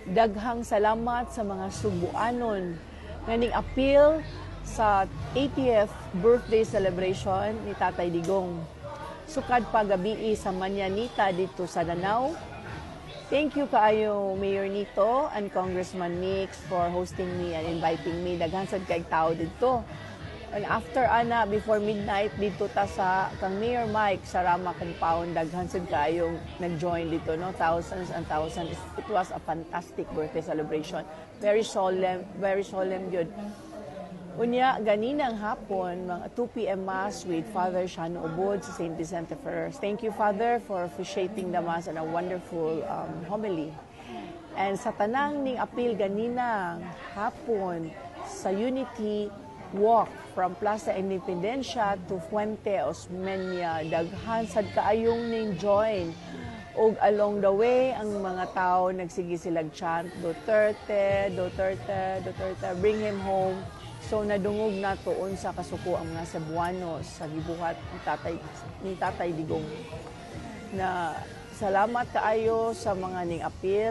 Daghang salamat sa mga Subuanon nga ning appeal sa 80th birthday celebration ni Tatay Digong. Sukad pa gabi sa Manyanita dito sa Danau. Thank you kaayo Mayor Nito and Congressman Mix for hosting me and inviting me. Daghan sad kay tao dito. And after ana, before midnight, dito ta sa kang Mayor Mike sa Rama Compound, daghan sad kayong nag-join dito, no? Thousands and thousands. It was a fantastic birthday celebration. Very solemn good. Unya, ganinang hapon, mga 2 p.m. Mass with Father Shano Ubod sa St. Vicente Ferrer. Thank you, Father, for officiating the Mass and a wonderful homily. And sa tanang ning appeal ganinang hapon sa Unity Walk from Plaza Independencia to Fuente Osmeña, daghan sad kaayong ning join. Og along the way, ang mga tao nagsige silag chant, Duterte, Duterte, Duterte, bring him home. So nadungog na tuon sa kasuko ang mga Cebuanos sa gibuhat ni Tatay Digong. Na salamat kaayo sa mga ning appeal.